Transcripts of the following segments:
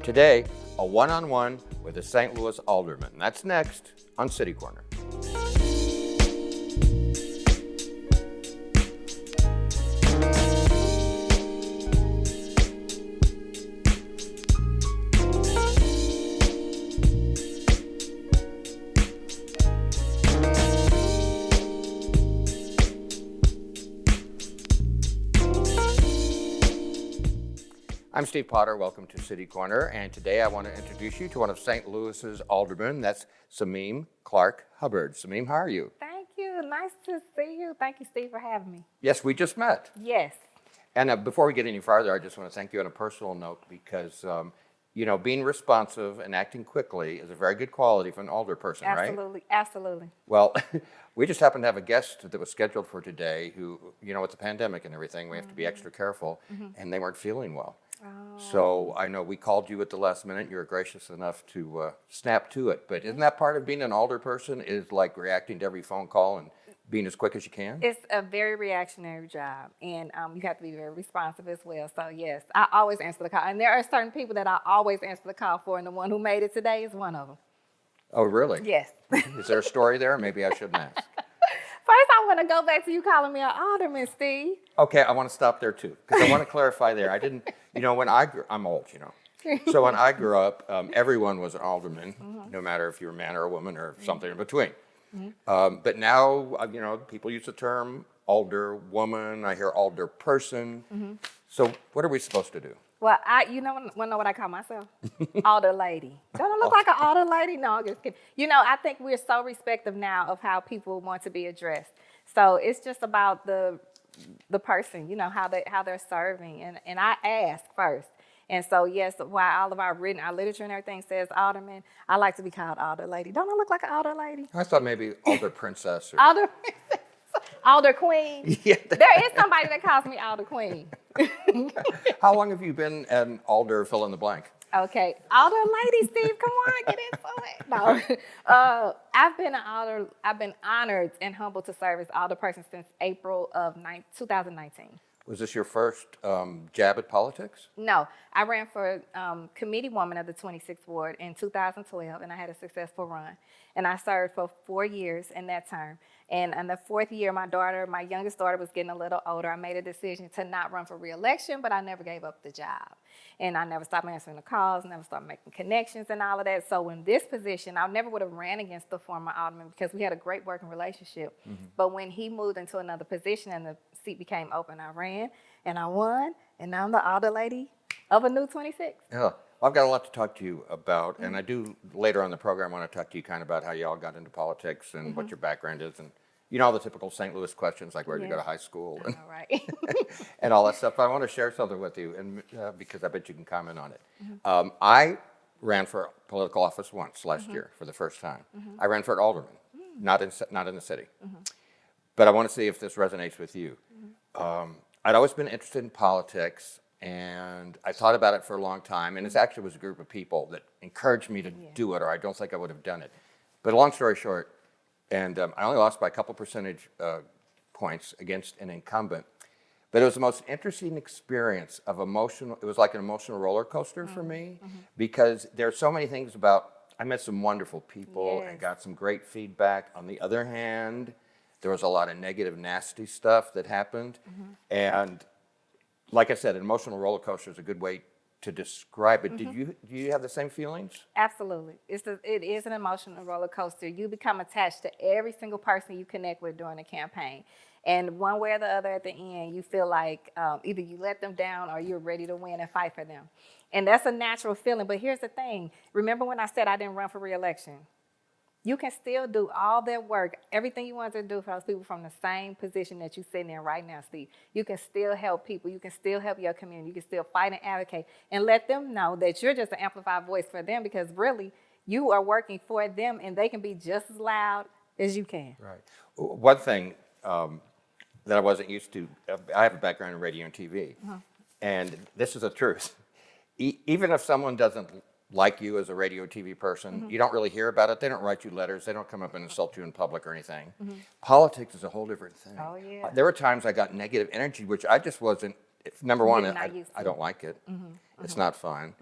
Today, a one-on-one with a St. Louis alderman. That's next on City Corner. I'm Steve Potter, welcome to City Corner, and today I want to introduce you to one of St. Louis's aldermen. That's Shameem Clark Hubbard. Shameem, how are you? Thank you, nice to see you. Thank you, Steve, for having me. Yes, we just met. Yes. And before we get any farther, I just want to thank you on a personal note because, being responsive and acting quickly is a very good quality for an alder person, right? Absolutely, absolutely. Well, we just happened to have a guest that was scheduled for today who, with the pandemic and everything, we have to be extra careful, and they weren't feeling well. So I know we called you at the last minute. You were gracious enough to snap to it. But isn't that part of being an alder person is like reacting to every phone call and being as quick as you can? It's a very reactionary job, and you have to be very responsive as well. So, yes, I always answer the call. And there are certain people that I always answer the call for, and the one who made it today is one of them. Oh, really? Yes. Is there a story there? Maybe I shouldn't ask. First, I want to go back to you calling me an alderman, Steve. Okay, I want to stop there, too, because I want to clarify there. I didn't, when I'm old, So when I grew up, everyone was an alderman, no matter if you were a man or a woman or something in between. But now, people use the term alderwoman. I hear alder person. So what are we supposed to do? Well, want to know what I call myself? Alder lady. Don't I look like an alder lady? No, I'm just kidding. I think we're so respectful now of how people want to be addressed. So it's just about the person, how they're serving. And I ask first. And so, yes, while all of our literature and everything says alderman, I like to be called alder lady. Don't I look like an alder lady? I thought maybe alder princess. Or... Alder princess. Alder queen. Yeah. There is somebody that calls me alder queen. How long have you been an alder fill in the blank? Okay, alder lady, Steve, come on, get into it. No, I've been honored and humbled to serve as alder person since April of 2019. Was this your first jab at politics? No, I ran for committee woman of the 26th Ward in 2012, and I had a successful run. And I served for 4 years in that term. And in the fourth year, my youngest daughter was getting a little older. I made a decision to not run for re-election, but I never gave up the job. And I never stopped answering the calls, never stopped making connections and all of that. So in this position, I never would have ran against the former alderman because we had a great working relationship. But when he moved into another position and the seat became open, I ran and I won. And now I'm the alder lady of a new 26. Yeah, well, I've got a lot to talk to you about. And I do later on in the program want to talk to you kind of about how you all got into politics and what your background is. And all the typical St. Louis questions like where did you go to high school and, right. and all that stuff. But I want to share something with you and because I bet you can comment on it. I ran for political office once last year for the first time. I ran for an alderman, not in the city. But I want to see if this resonates with you. I'd always been interested in politics, and I thought about it for a long time. And it actually was a group of people that encouraged me to do it, or I don't think I would have done it. But long story short, and I only lost by a couple percentage points against an incumbent. But it was the most interesting experience of emotional. It was like an emotional roller coaster for me because there are so many things I met some wonderful people and got some great feedback. On the other hand, there was a lot of negative, nasty stuff that happened. And like I said, an emotional roller coaster is a good way to describe it. Do you have the same feelings? Absolutely. It is an emotional roller coaster. You become attached to every single person you connect with during the campaign. And one way or the other at the end, you feel like either you let them down or you're ready to win and fight for them. And that's a natural feeling. But here's the thing. Remember when I said I didn't run for re-election? You can still do all that work, everything you want to do for those people from the same position that you're sitting in right now, Steve. You can still help people. You can still help your community. You can still fight and advocate and let them know that you're just an amplified voice for them because really you are working for them and they can be just as loud as you can. Right. One thing that I wasn't used to, I have a background in radio and TV, and this is the truth. Even if someone doesn't like you as a radio TV person, you don't really hear about it. They don't write you letters. They don't come up and insult you in public or anything. Politics is a whole different thing. Oh, yeah. There were times I got negative energy, which I just wasn't, number one, I don't like it. It's not fun.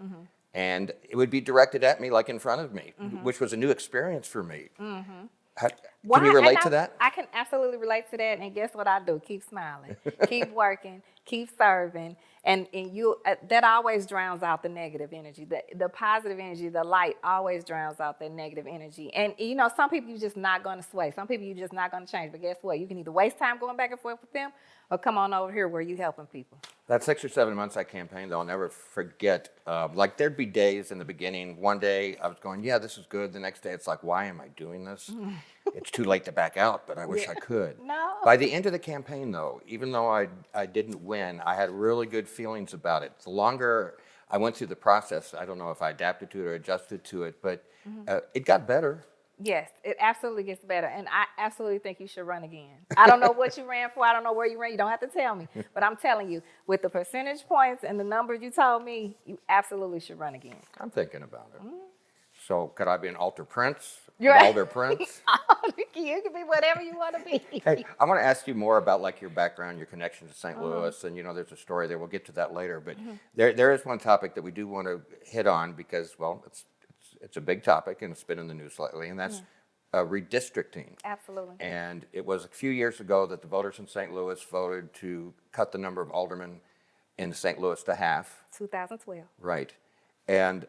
and it would be directed at me like in front of me, which was a new experience for me. Can you relate to that? I can absolutely relate to that. And guess what I do? Keep smiling, keep working, keep serving. And you that always drowns out the negative energy. The positive energy, the light always drowns out the negative energy. And you know, some people you're just not going to sway. Some people you're just not going to change. But guess what? You can either waste time going back and forth with them or come on over here where you helping people. That 6 or 7 months I campaigned, I'll never forget. Like there'd be days in the beginning. One day I was going, yeah, this is good. The next day it's like, why am I doing this? It's too late to back out, but I wish I could. No. By the end of the campaign, though, even though I didn't win, I had really good feelings about it. The longer I went through the process, I don't know if I adapted to it or adjusted to it, but it got better. Yes, it absolutely gets better. And I absolutely think you should run again. I don't know what you ran for. I don't know where you ran. You don't have to tell me. But I'm telling you, with the percentage points and the numbers you told me, you absolutely should run again. I'm thinking about it. So could I be an altar prince? You're An right. alder prince? You can be whatever you want to be. Hey, I want to ask you more about like your background, your connection to St. Louis, and you know, there's a story there. We'll get to that later, but there is one topic that we do want to hit on because, well, it's a big topic and it's been in the news lately, and that's redistricting. Absolutely. And it was a few years ago that the voters in St. Louis voted to cut the number of aldermen in St. Louis to half. 2012. Right, and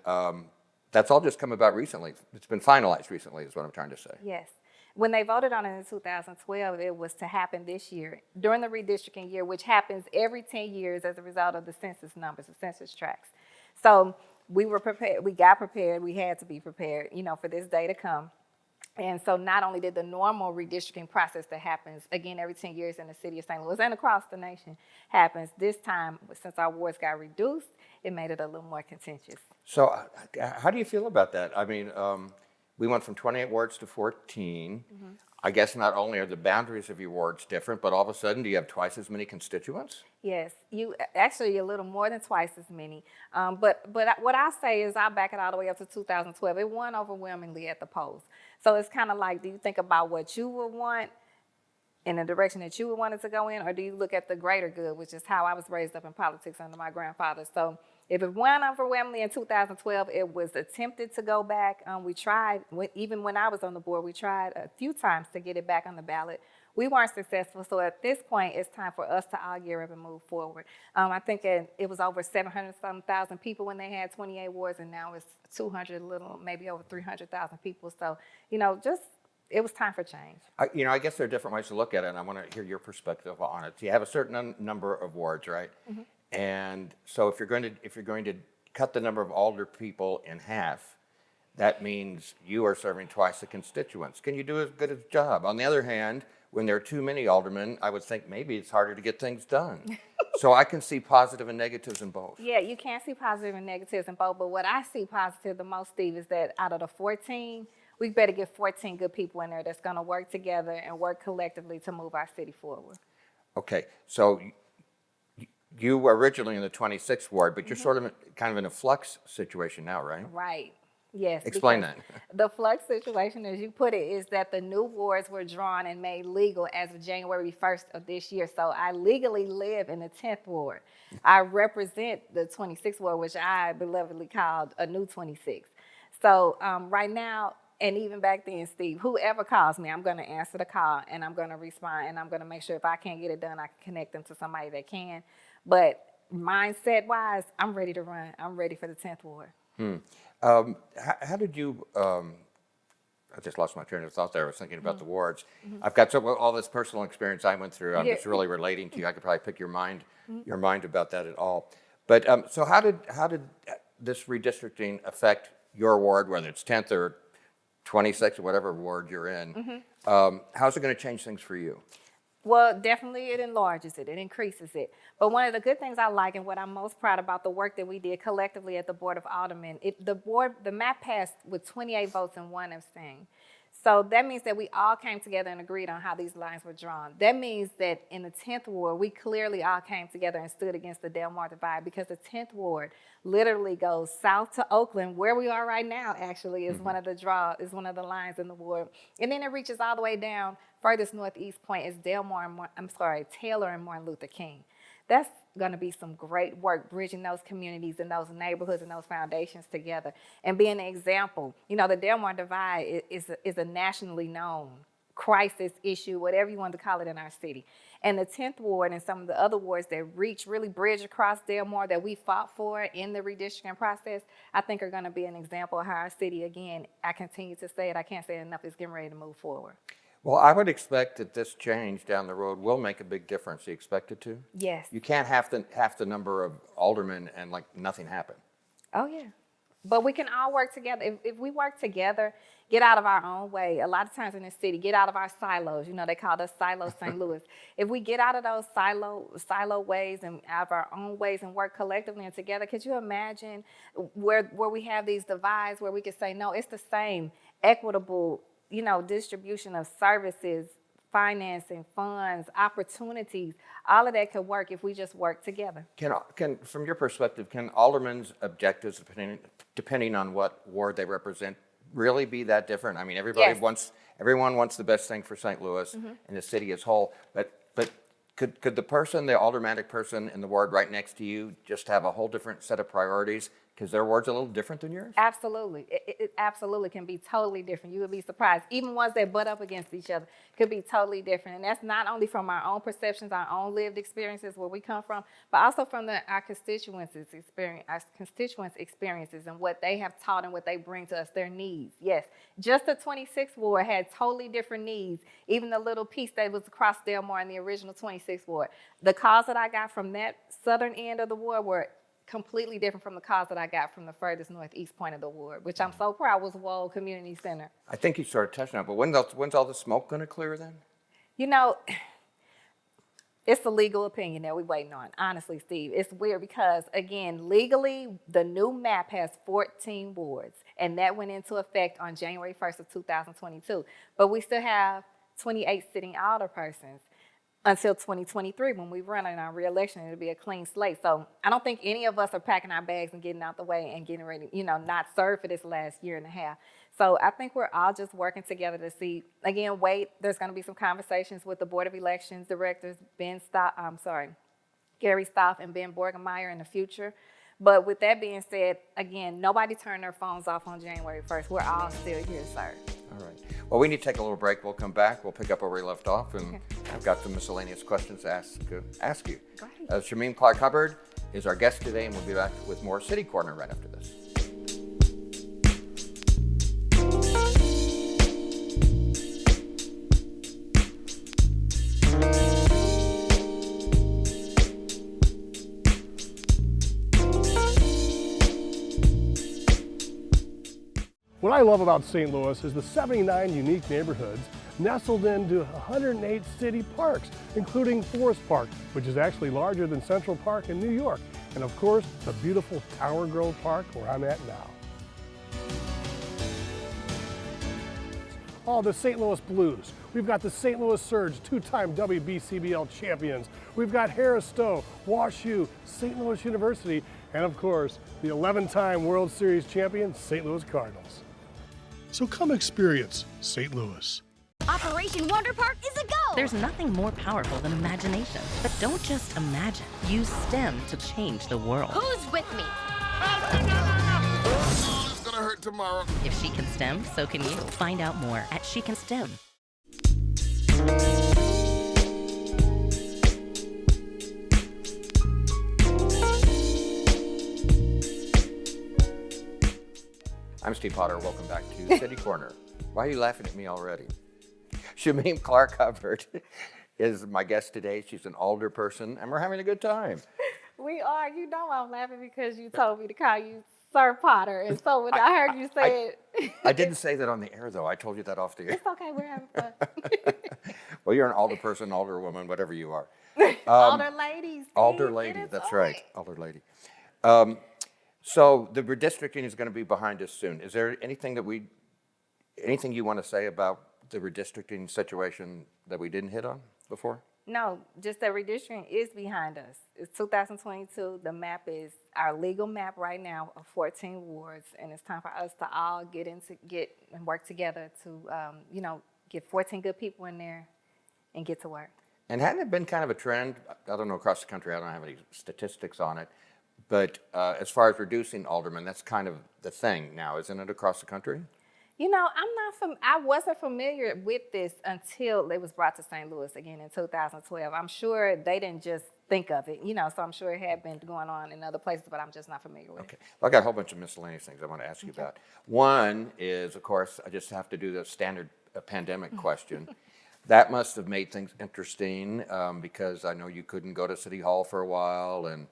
that's all just come about recently. It's been finalized recently, is what I'm trying to say. Yes. When they voted on it in 2012, it was to happen this year, during the redistricting year, which happens every 10 years as a result of the census numbers, the census tracts. So we were prepared, we got prepared, we had to be prepared, you know, for this day to come. And so not only did the normal redistricting process that happens, again, every 10 years in the city of St. Louis and across the nation happens, this time, since our wards got reduced, it made it a little more contentious. So how do you feel about that? I mean, we went from 28 wards to 14. I guess not only are the boundaries of your wards different, but all of a sudden, do you have twice as many constituents? Yes, you actually a little more than twice as many. But what I say is I'll back it all the way up to 2012. It won overwhelmingly at the polls. So it's kind of like, do you think about what you would want in the direction that you would want it to go in, or do you look at the greater good, which is how I was raised up in politics under my grandfather. So if it won overwhelmingly in 2012, it was attempted to go back. We tried, even when I was on the board, we tried a few times to get it back on the ballot. We weren't successful, so at this point, it's time for us to all gear up and move forward. I think it was over 700,000 people when they had 28 wards, and now it's 200, maybe over 300,000 people. So, you know, it was time for change. I guess there are different ways to look at it, and I want to hear your perspective on it. So you have a certain number of wards, right? And so if you're going to cut the number of alder people in half, that means you are serving twice the constituents. Can you do as good a job? On the other hand, when there are too many aldermen, I would think maybe it's harder to get things done. So I can see positive and negatives in both. Yeah, you can see positive and negatives in both, but what I see positive the most, Steve, is that out of the 14, we better get 14 good people in there that's going to work together and work collectively to move our city forward. Okay, so you were originally in the 26th ward, but you're sort of kind of in a flux situation now, right? Right. Yes. Explain that. The flux situation, as you put it, is that the new wards were drawn and made legal as of January 1st of this year. So I legally live in the 10th ward. I represent the 26th ward, which I belovedly called a new 26. So right now, and even back then, Steve, whoever calls me, I'm going to answer the call and I'm going to respond, and I'm going to make sure if I can't get it done, I can connect them to somebody that can. But mindset-wise, I'm ready to run. I'm ready for the 10th ward. How did you, I just lost my train of thought there. I was thinking about the wards. I've got all this personal experience I went through. I'm just really relating to you. I could probably pick your mind about that at all. But so how did this redistricting affect your ward, whether it's 10th or 26th or whatever ward you're in? How's it going to change things for you? Well, definitely it enlarges it, it increases it. But one of the good things I like and what I'm most proud about the work that we did collectively at the Board of Aldermen, the map passed with 28 votes and 1 abstain. So that means that we all came together and agreed on how these lines were drawn. That means that in the 10th ward, we clearly all came together and stood against the Delmar divide, because the 10th ward literally goes south to Oakland, where we are right now, actually, is one of the lines in the ward. And then it reaches all the way down, furthest northeast point is Taylor and Martin Luther King. That's going to be some great work bridging those communities and those neighborhoods and those foundations together and being an example. You know, the Delmar Divide is a nationally known crisis issue, whatever you want to call it, in our city. And the 10th Ward and some of the other wards that really bridge across Delmar that we fought for in the redistricting process, I think are going to be an example of how our city, again, I continue to say it, I can't say it enough, is getting ready to move forward. Well, I would expect that this change down the road will make a big difference. Do you expect it to? Yes. You can't have the number of aldermen and like nothing happen. Oh, yeah. But we can all work together. If we work together, get out of our own way. A lot of times in the city, get out of our silos. You know, they call us silos St. Louis. If we get out of those silo ways and out of our own ways and work collectively and together, could you imagine where we have these divides where we could say, no, it's the same equitable, you know, distribution of services, financing, funds, opportunities, all of that could work if we just work together. Can from your perspective, can aldermen's objectives, depending on what ward they represent, really be that different? I mean, everyone wants the best thing for St. Louis and the city as whole, but could the aldermanic person in the ward right next to you just have a whole different set of priorities because their ward's a little different than yours? Absolutely. It absolutely can be totally different. You would be surprised. Even ones that butt up against each other could be totally different. And that's not only from our own perceptions, our own lived experiences, where we come from, but also from our constituents' experiences and what they have taught and what they bring to us, their needs. Yes, just the 26th Ward had totally different needs, even the little piece that was across Delmar in the original 26th Ward. The calls that I got from that southern end of the ward were completely different from the calls that I got from the furthest northeast point of the ward, which I'm so proud was Wold Community Center. I think you started touching on it, but when's all the smoke going to clear then? You know, it's the legal opinion that we're waiting on. Honestly, Steve, it's weird because, again, legally, the new map has 14 wards, and that went into effect on January 1st of 2022. But we still have 28 sitting alderpersons until 2023 when we run in our re-election. It'll be a clean slate. So I don't think any of us are packing our bags and getting out the way and getting ready, you know, not serve for this last year and a half. So I think we're all just working together to see, again, there's going to be some conversations with the Board of Elections directors, Gary Stoff and Ben Borgenmeyer in the future. But with that being said, again, nobody turned their phones off on January 1st. We're all still here to serve. All right. Well, we need to take a little break. We'll come back. We'll pick up where we left off, and I've got some miscellaneous questions to ask you. Go ahead. Shameem Clark Hubbard is our guest today, and we'll be back with more City Corner right after this. What I love about St. Louis is the 79 unique neighborhoods nestled into 108 city parks, including Forest Park, which is actually larger than Central Park in New York, and of course, the beautiful Tower Grove Park where I'm at now. Oh, the St. Louis Blues. We've got the St. Louis Surge, two-time WBCBL champions. We've got Harris Stowe, WashU, St. Louis University, and of course, the 11-time World Series champion, St. Louis Cardinals. So come experience St. Louis. Operation Wonder Park is a go! There's nothing more powerful than imagination. But don't just imagine. Use STEM to change the world. Who's with me? Oh, it's gonna hurt tomorrow. If she can STEM, so can you. Find out more at She Can STEM. I'm Steve Potter. Welcome back to City Corner. Why are you laughing at me already? Shameem Clark Hubbard is my guest today. She's an alder person, and we're having a good time. We are. You know I'm laughing because you told me to call you Sir Potter. And so when I heard you say it. I didn't say that on the air, though. I told you that off the air. It's okay. We're having fun. Well, you're an alder person, alderwoman, whatever you are. Alder lady. Steve. Alder lady, that's right. Alder lady. So the redistricting is going to be behind us soon. Is there anything you want to say about the redistricting situation that we didn't hit on before? No, just that redistricting is behind us. It's 2022. The map is our legal map right now of 14 wards, and it's time for us to all get and work together to, get 14 good people in there and get to work. And hadn't it been kind of a trend, I don't know, across the country, I don't have any statistics on it, but as far as reducing aldermen, that's kind of the thing now, isn't it, across the country? You know, I wasn't familiar with this until it was brought to St. Louis again in 2012. I'm sure they didn't just think of it, you know, so I'm sure it had been going on in other places, but I'm just not familiar with Okay. it. Well, I got a whole bunch of miscellaneous things I want to ask you about. One is, of course, I just have to do the standard pandemic question. That must have made things interesting because I know you couldn't go to City Hall for a while and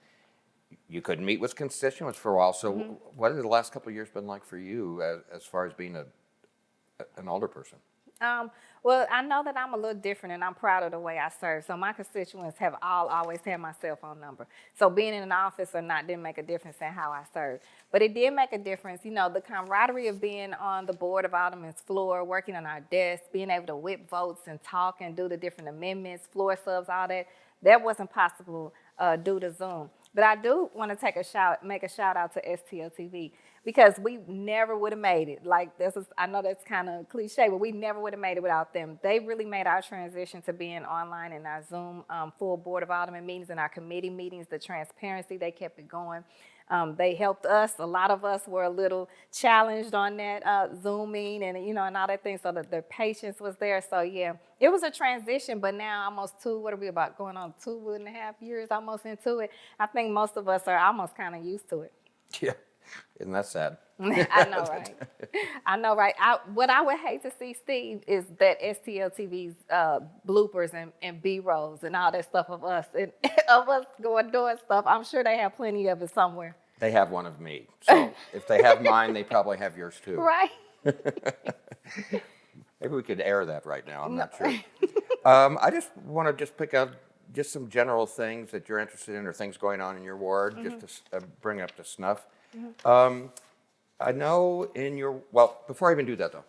you couldn't meet with constituents for a while. So what have the last couple of years been like for you as far as being an alderperson? Well, I know that I'm a little different and I'm proud of the way I serve. So my constituents have always had my cell phone number. So being in an office or not didn't make a difference in how I serve. But it did make a difference, you know, the camaraderie of being on the Board of Aldermen's floor, working on our desk, being able to whip votes and talk and do the different amendments, floor subs, all that. That wasn't possible due to Zoom. But I do want to make a shout out to STLTV because we never would have made it. Like I know that's kind of cliche, but we never would have made it without them. They really made our transition to being online in our Zoom full Board of Aldermen meetings and our committee meetings, the transparency, they kept it going. They helped us. A lot of us were a little challenged on that Zooming and, you know, and all that thing. So that their patience was there. So, yeah, it was a transition. But now almost what are we about? Going on 2.5 years almost into it. I think most of us are almost kind of used to it. Yeah. Isn't that sad? I know, right? I know, right? What I would hate to see, Steve, is that STLTV's bloopers and B-rolls and all that stuff of us and of us doing stuff. I'm sure they have plenty of it somewhere. They have one of me. So if they have mine, they probably have yours too. Right? Maybe we could air that right now. I'm not sure. I just want to pick out just some general things that you're interested in or things going on in your ward, just to bring up to snuff. I know before I even do that though,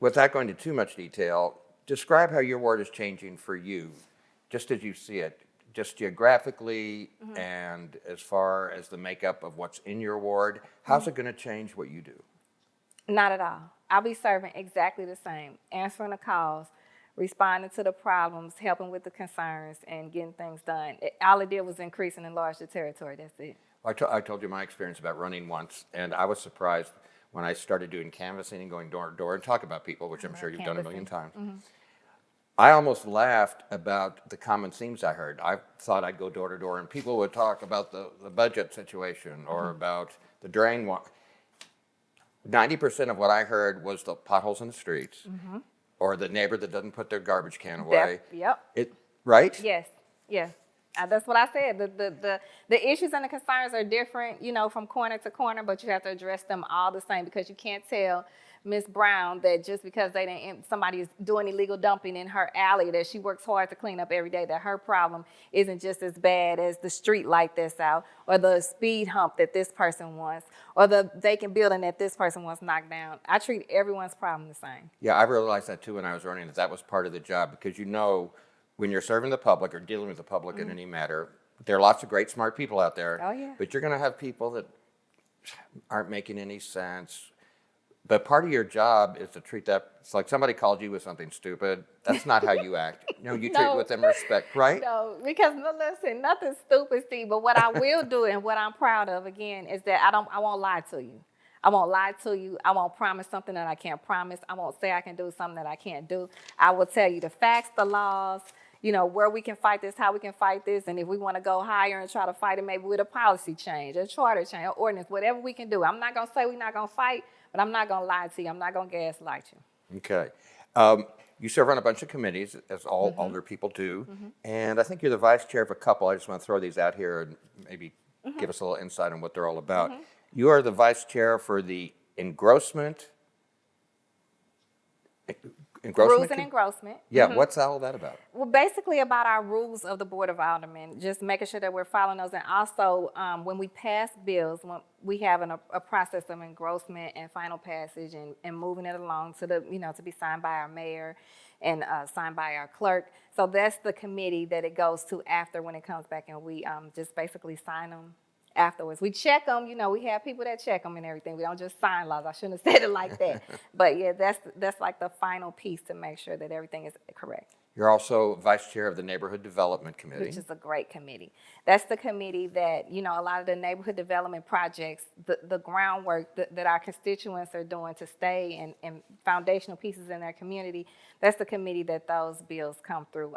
without going into too much detail, describe how your ward is changing for you, just as you see it, just geographically and as far as the makeup of what's in your ward. How's it going to change what you do? Not at all. I'll be serving exactly the same, answering the calls, responding to the problems, helping with the concerns, and getting things done. All it did was increase and enlarge the territory. That's it. I told you my experience about running once, and I was surprised when I started doing canvassing and going door to door and talk about people, which I'm sure you've done a million times. I almost laughed about the common themes I heard. I thought I'd go door to door and people would talk about the budget situation or about the drain walk. 90% of what I heard was the potholes in the streets or the neighbor that doesn't put their garbage can away. Yep. Right? Yes. Yeah. That's what I said. The issues and the concerns are different, you know, from corner to corner, but you have to address them all the same because you can't tell Miss Brown that just because somebody is doing illegal dumping in her alley that she works hard to clean up every day, that her problem isn't just as bad as the street light that's out or the speed hump that this person wants or the vacant building that this person wants knocked down. I treat everyone's problem the same. Yeah, I realized that too when I was running, that was part of the job because you know when you're serving the public or dealing with the public in any matter, there are lots of great, smart people out there. Oh, yeah. But you're going to have people that aren't making any sense. But part of your job is to treat that, it's like somebody called you with something stupid. That's not how you act. You know, you treat with them respect, right? No, because listen, nothing stupid, Steve. But what I will do and what I'm proud of, again, is that I won't lie to you. I won't lie to you. I won't promise something that I can't promise. I won't say I can do something that I can't do. I will tell you the facts, the laws, you know, where we can fight this, how we can fight this, and if we want to go higher and try to fight it maybe with a policy change, a charter change, an ordinance, whatever we can do. I'm not going to say we're not going to fight, but I'm not going to lie to you. I'm not going to gaslight you. Okay. You serve on a bunch of committees, as all older people do, and I think you're the vice chair of a couple. I just want to throw these out here and maybe give us a little insight on what they're all about. You are the vice chair for the engrossment. Rules and engrossment. Yeah, what's all that about? Well, basically about our rules of the Board of Aldermen, just making sure that we're following those. And also, when we pass bills, when we have a process of engrossment and final passage and moving it along to to be signed by our mayor and signed by our clerk. So that's the committee that it goes to after when it comes back, and we just basically sign them afterwards. We check them, we have people that check them and everything. We don't just sign laws. I shouldn't have said it like that. But yeah, that's like the final piece to make sure that everything is correct. You're also vice chair of the Neighborhood Development Committee. Which is a great committee. That's the committee that, you know, a lot of the neighborhood development projects, the groundwork that our constituents are doing to stay and foundational pieces in their community, that's the committee that those bills come through.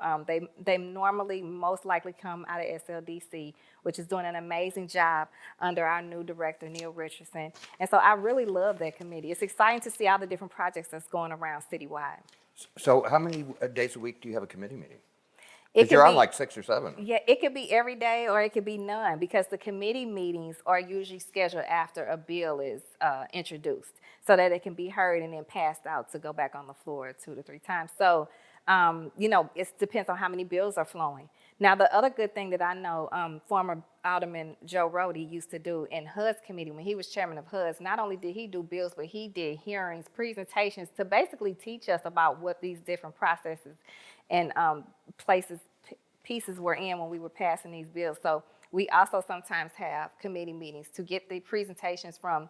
They normally most likely come out of SLDC, which is doing an amazing job under our new director, Neil Richardson. And so I really love that committee. It's exciting to see all the different projects that's going around citywide. So how many days a week do you have a committee meeting? It Because you're could on be- like 6 or 7. Yeah, it could be every day or it could be none, because the committee meetings are usually scheduled after a bill is introduced so that it can be heard and then passed out to go back on the floor 2 to 3 times. So, you know, it depends on how many bills are flowing. Now, the other good thing that I know former Alderman Joe Rody used to do in HUD's committee when he was chairman of HUD's, not only did he do bills, but he did hearings, presentations to basically teach us about what these different processes and pieces were in when we were passing these bills. So we also sometimes have committee meetings to get the presentations from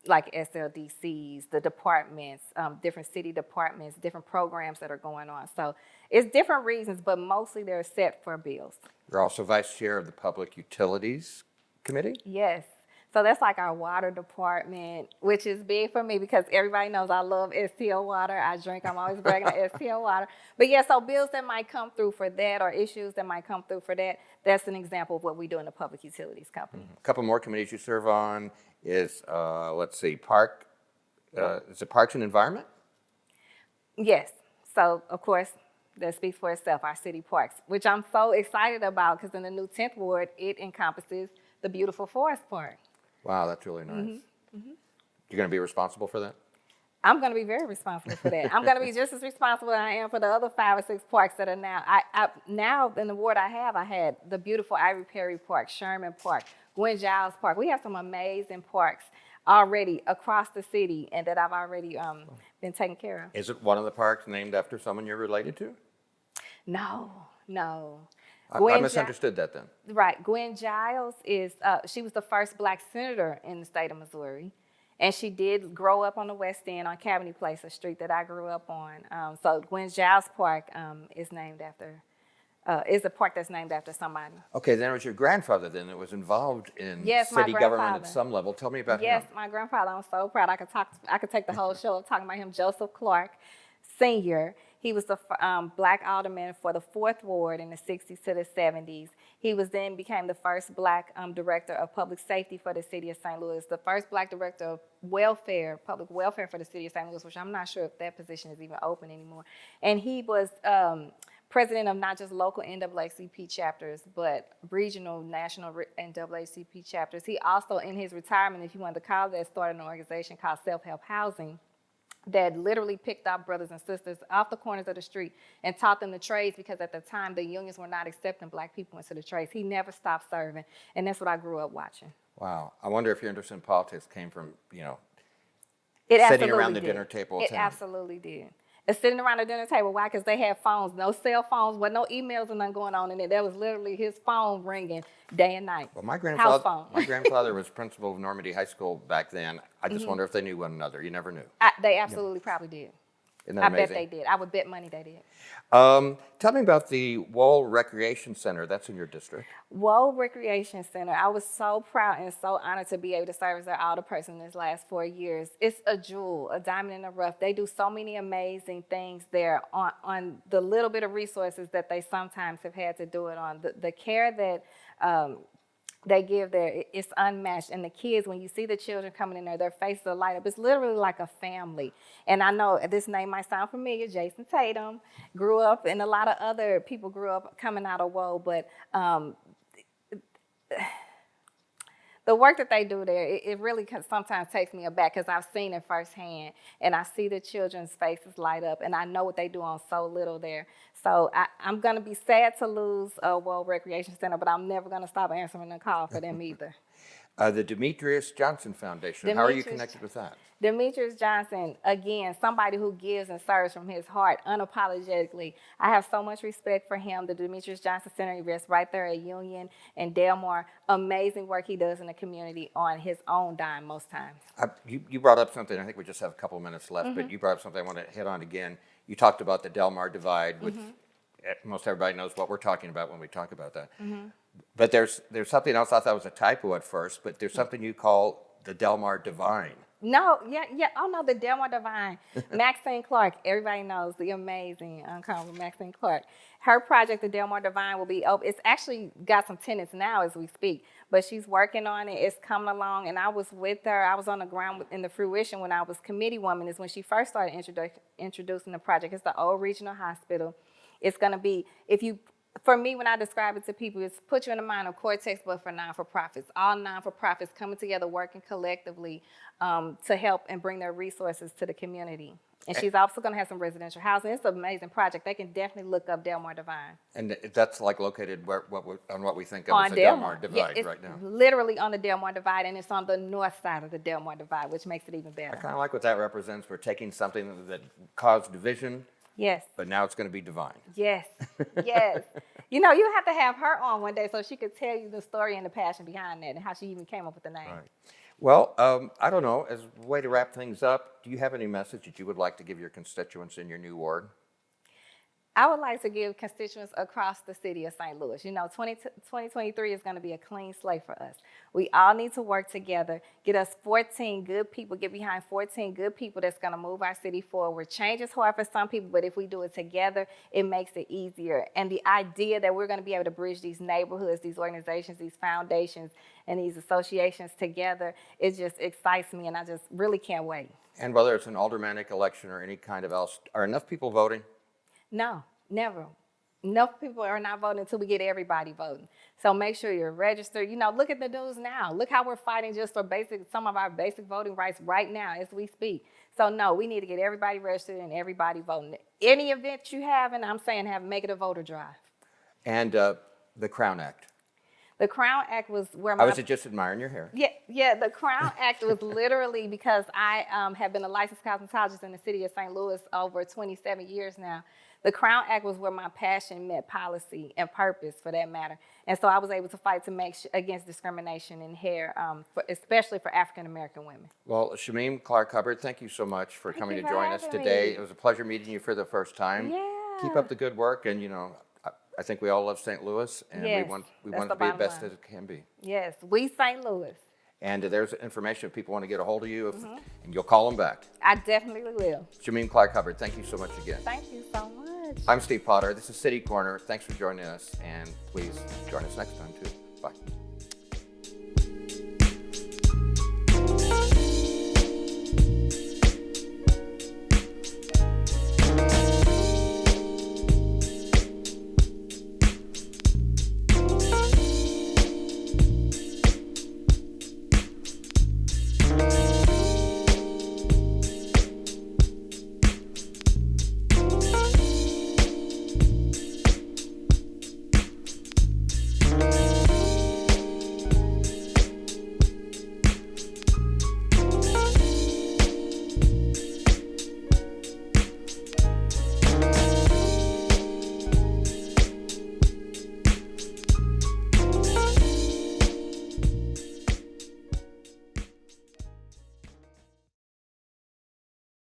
like SLDCs, the departments, different city departments, different programs that are going on. So it's different reasons, but mostly they're set for bills. You're also vice chair of the Public Utilities Committee? Yes. So that's like our water department, which is big for me because everybody knows I love STL water. I drink, I'm always bragging on STL water. But yeah, so bills that might come through for that or issues that might come through for that, that's an example of what we do in the Public Utilities Company. A couple more committees you serve on is, let's see, is it Parks and Environment? Yes. So, of course, that speaks for itself, our city parks, which I'm so excited about because in the new 10th Ward, it encompasses the beautiful Forest Park. Wow, that's really nice. You're going to be responsible for that? I'm going to be very responsible for that. I'm going to be just as responsible as I am for the other 5 or 6 parks that are now. Now in the ward I had the beautiful Ivy Perry Park, Sherman Park, Gwen Giles Park. We have some amazing parks already across the city and that I've already been taking care of. Is it one of the parks named after someone you're related to? No. I Gwen misunderstood that then. Right. Gwen Giles she was the first Black senator in the state of Missouri. And she did grow up on the West End on Cabanny Place, a street that I grew up on. So Gwen Giles Park is a park that's named after somebody. Okay, then it was your grandfather then that was involved in Yes, my city government at grandfather. some level. Tell me about Yes, him. my grandfather. I'm so proud. I could take the whole show of talking about him. Joseph Clark, Sr. He was the Black alderman for the 4th Ward in the 60s to the 70s. He became the first Black director of public safety for the city of St. Louis, the first Black director of public welfare for the city of St. Louis, which I'm not sure if that position is even open anymore. And he was president of not just local NAACP chapters, but regional, national NAACP chapters. He also, in his retirement, if you want to call that, started an organization called Self-Help Housing that literally picked out brothers and sisters off the corners of the street and taught them the trades because at the time the unions were not accepting Black people into the trades. He never stopped serving, and that's what I grew up watching. Wow. I wonder if your interest in politics came from, It sitting absolutely around the did. dinner table. It saying, absolutely did. And sitting around the dinner table, why? Because they had phones, no cell phones, but no emails and nothing going on in it. That was literally his phone ringing day and night. Well, my House phone. grandfather was principal of Normandy High School back then. I just wonder if they knew one another. You never knew. They absolutely probably did. Isn't that I amazing? bet they did. I would bet money they did. Tell me about the Wall Recreation Center. That's in your district. Woe Recreation Center. I was so proud and so honored to be able to serve as their alderperson this last 4 years. It's a jewel, a diamond in the rough. They do so many amazing things there on the little bit of resources that they sometimes have had to do it on. The care that they give there, it's unmatched. And the kids, when you see the children coming in there, their faces are light up. It's literally like a family. And I know this name might sound familiar. Jason Tatum grew up, and a lot of other people grew up coming out of Woe. But the work that they do there, it really sometimes takes me aback because I've seen it firsthand. And I see the children's faces light up, and I know what they do on so little there. So I'm going to be sad to lose Woe Recreation Center, but I'm never going to stop answering the call for them either. The Demetrius Johnson Foundation. How are you Demetrius- connected with that? Demetrius Johnson, again, somebody who gives and serves from his heart unapologetically. I have so much respect for him. The Demetrius Johnson Center rests right there at Union and Delmar. Amazing work he does in the community on his own dime most times. You brought up something, I think we just have a couple minutes left, but you brought up something I want to hit on again. You talked about the Delmar divide, which most everybody knows what we're talking about when we talk about that. But there's something else I thought was a typo at first, but there's something you call the Delmar Divine. No, yeah. Oh, no, the Delmar Divine. Maxine Clark, everybody knows the amazing, uncomfortable Maxine Clark. Her project, the Delmar Divine, will be open. It's actually got some tenants now as we speak, but she's working on it. It's coming along, and I was with her. I was on the ground in the fruition when I was committee woman, is when she first started introducing the project. It's the old regional hospital. It's going to be, for me, when I describe it to people, it's put you in the mind of Cortex, but for non-for-profits. All non-for-profits coming together, working collectively to help and bring their resources to the community. And she's also going to have some residential housing. It's an amazing project. They can definitely look up Delmar Divine. And that's like located on what we think of On as the Delmar Divide it's right now. Literally on the Delmar Divide, and it's on the north side of the Delmar Divide, which makes it even I better. kind of like what that represents. We're taking something that caused division, Yes. but now it's going to be divine. Yes, yes. You know, you have to have her on one day so she could tell you the story and the passion behind that and how she even came up with the name. Right. Well, I don't know, as a way to wrap things up, do you have any message that you would like to give your constituents in your new ward? I would like to give constituents across the city of St. Louis, 2023 is going to be a clean slate for us. We all need to work together, get us 14 good people, get behind 14 good people that's going to move our city forward. Change is hard for some people, but if we do it together, it makes it easier. And the idea that we're going to be able to bridge these neighborhoods, these organizations, these foundations, and these associations together, it just excites me, and I just really can't wait. And whether it's an aldermanic election or any kind of else, are enough people voting? No, never. Enough people are not voting until we get everybody voting. So make sure you're registered. Look at the news now. Look how we're fighting just for some of our basic voting rights right now as we speak. So no, we need to get everybody registered and everybody voting. Any event you have, and I'm saying make it a voter drive. And the Crown Act. The Crown Act was where I was just admiring your hair. Yeah. The Crown Act was literally because I have been a licensed cosmetologist in the city of St. Louis over 27 years now. The Crown Act was where my passion met policy and purpose, for that matter. And so I was able to fight against discrimination in hair, especially for African American women. Well, Shameem Clark Hubbard, thank you so much for coming to join us today. It was a pleasure meeting you for the first time. Yeah. Keep up the good work, and I think we all love St. Louis, and Yes, we want that's it to the be the bottom best line. as it can be. Yes, we St. Louis. And there's information if people want to get a hold of you, and you'll call them back. I definitely will. Shameem Clark Hubbard, thank you so much again. Thank you so much. I'm Steve Potter. This is City Corner. Thanks for joining us, and please join us next time, too. Bye.